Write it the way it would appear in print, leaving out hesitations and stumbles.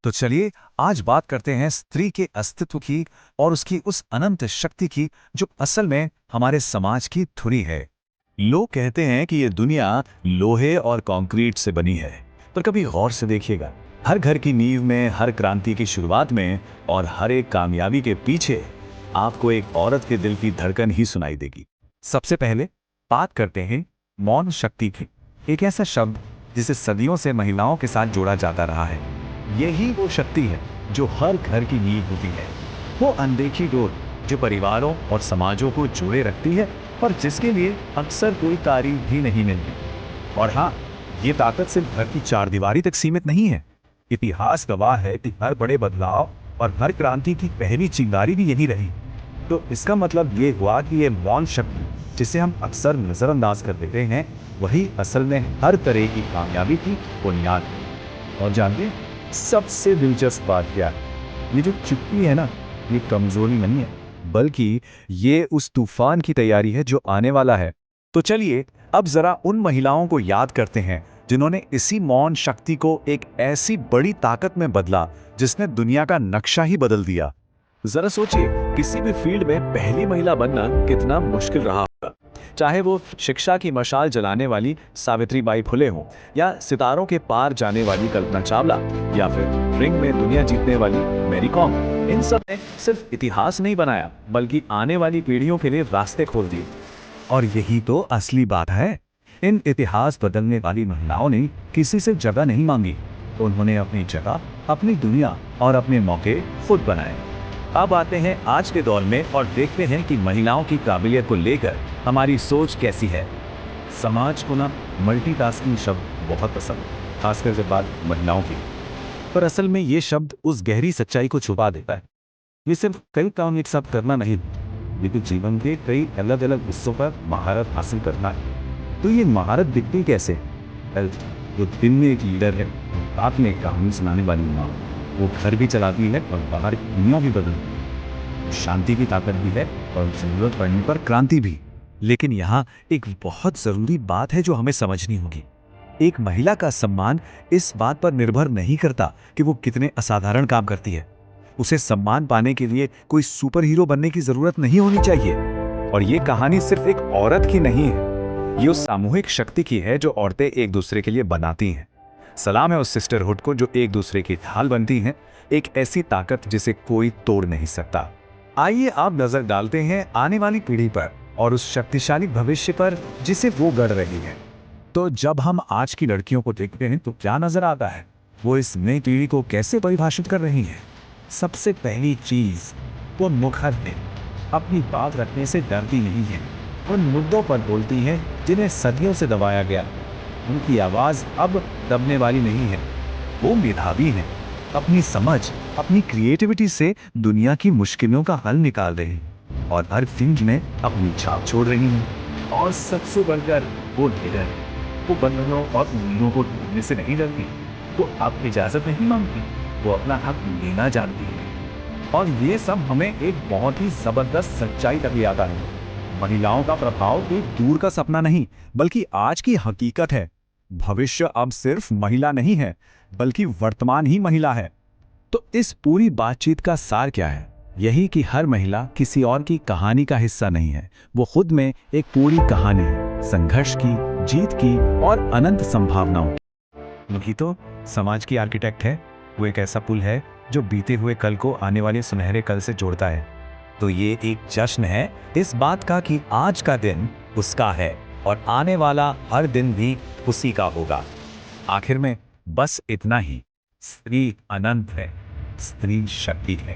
तो चलिए आज बात करते हैं स्त्री के अस्तित्व की और उसकी उस अनंत शक्ति की जो असल में हमारे समाज की धुरी है। लोग कहते हैं कि ये दुनिया लोहे और कंक्रीट से बनी है, पर कभी गौर से देखिएगा, हर घर की नींव में, हर क्रांति की शुरुआत में और हर एक कामयाबी के पीछे आपको एक औरत के दिल की धड़कन ही सुनाई देगी। सबसे पहले बात करते हैं मौन शक्ति की, एक ऐसा शब्द जिसे सदियों से महिलाओं के साथ जोड़ा जाता रहा है। यही वो शक्ति है जो हर घर की नींव होती है, वो अनदेखी डोर जो परिवारों और समाजों को जोड़े रखती है और जिसके लिए अक्सर कोई तारीफ भी नहीं मिलती। और हाँ, ये ताकत सिर्फ घर की चारदीवारी तक सीमित नहीं है। इतिहास गवाह है कि हर बड़े बदलाव और हर क्रांति की पहली चिंगारी भी यही रही। तो इसका मतलब ये हुआ कि ये मौन शक्ति जिसे हम अक्सर नजरअंदाज कर देते हैं, वही असल में हर तरह की कामयाबी की बुनियाद है। और जानते सबसे दिलचस्प बात क्या है, ये जो चुप्पी है ना, ये कमजोरी नहीं है, बल्कि ये उस तूफान की तैयारी है जो आने वाला है। तो चलिए अब जरा उन महिलाओं को याद करते हैं जिन्होंने इसी मौन शक्ति को एक ऐसी बड़ी ताकत में बदला जिसने दुनिया का नक्शा ही बदल दिया। जरा सोचिए, किसी भी फील्ड में पहली महिला बनना कितना मुश्किल रहा होगा। चाहे वो शिक्षा की मशाल जलाने वाली सावित्रीबाई फुले हो, या सितारों के पार जाने वाली कल्पना चावला, या फिर रिंग में दुनिया जीतने वाली मैरी कॉम। इन सब ने सिर्फ इतिहास नहीं बनाया, बल्कि आने वाली पीढ़ियों के लिए रास्ते खोल दिए। और यही तो असली बात है, इन इतिहास बदलने वाली महिलाओं ने किसी से जगह नहीं मांगी, तो उन्होंने अपनी जगह, अपनी दुनिया और अपने मौके खुद बनाए। अब आते हैं आज के दौर में और देखते हैं कि महिलाओं की काबिलियत को लेकर हमारी सोच कैसी है। समाज को ना मल्टीटास्किंग शब्द बहुत पसंद है, खासकर जब बात महिलाओं की। पर असल में ये शब्द उस गहरी सच्चाई को छुपा देता है। ये सिर्फ कई काम एक साथ करना नहीं, लेकिन जीवन के कई अलग अलग हिस्सों पर महारत हासिल करना है। तो ये महारत दिखती कैसे? जो दिन में एक लीडर है, रात में एक कहानी सुनाने वाली माँ, वो घर भी चलाती है और बाहर की दुनिया भी बदलती है। शांति की ताकत भी है और जरूरत पड़ने पर क्रांति भी। लेकिन यहाँ एक बहुत जरूरी बात है जो हमें समझनी होगी। एक महिला का सम्मान इस बात पर निर्भर नहीं करता कि वो कितने असाधारण काम करती है। उसे सम्मान पाने के लिए कोई सुपर हीरो बनने की जरूरत नहीं होनी चाहिए। और ये कहानी सिर्फ एक औरत की नहीं है, ये उस सामूहिक शक्ति की है जो औरतें एक दूसरे के लिए बनाती हैं। सलाम है उस सिस्टरहुड को जो एक दूसरे की ढाल बनती हैं, एक ऐसी ताकत जिसे कोई तोड़ नहीं सकता। आइए आप नजर डालते हैं आने वाली पीढ़ी पर और उस शक्तिशाली भविष्य पर जिसे वो गढ़ रही है। तो जब हम आज की लड़कियों को देखते हैं तो क्या नजर आता है? वो इस नई पीढ़ी को कैसे परिभाषित कर रही है? सबसे पहली चीज, वो मुखर है। अपनी बात रखने से डरती नहीं है, उन मुद्दों पर बोलती है जिन्हें सदियों से दबाया गया। उनकी आवाज अब दबने वाली नहीं है। वो मेधावी है, अपनी समझ, अपनी क्रिएटिविटी से दुनिया की मुश्किलों का हल निकाल रही है और हर फील्ड में अपनी छाप छोड़ रही है। और सबसे बढ़कर वो लीडर है। वो बंधनों और उम्मीदों को ढूंढने से नहीं डरती, वो अब इजाजत नहीं मांगती, वो अपना हक लेना जानती है। और ये सब हमें एक बहुत ही जबरदस्त सच्चाई तक ले आता है। महिलाओं का प्रभाव कोई दूर का सपना नहीं, बल्कि आज की हकीकत है। भविष्य अब सिर्फ महिला नहीं है, बल्कि वर्तमान ही महिला है। तो इस पूरी बातचीत का सार क्या है? यही कि हर महिला किसी और की कहानी का हिस्सा नहीं है, वो खुद में एक पूरी कहानी है, संघर्ष की, जीत की और अनंत संभावनाओं की। वही तो समाज की आर्किटेक्ट है। वो एक ऐसा पुल है जो बीते हुए कल को आने वाले सुनहरे कल से जोड़ता है। तो ये एक जश्न है इस बात का कि आज का दिन उसका है और आने वाला हर दिन भी उसी का होगा। आखिर में बस इतना ही, स्त्री अनंत है, स्त्री शक्ति है।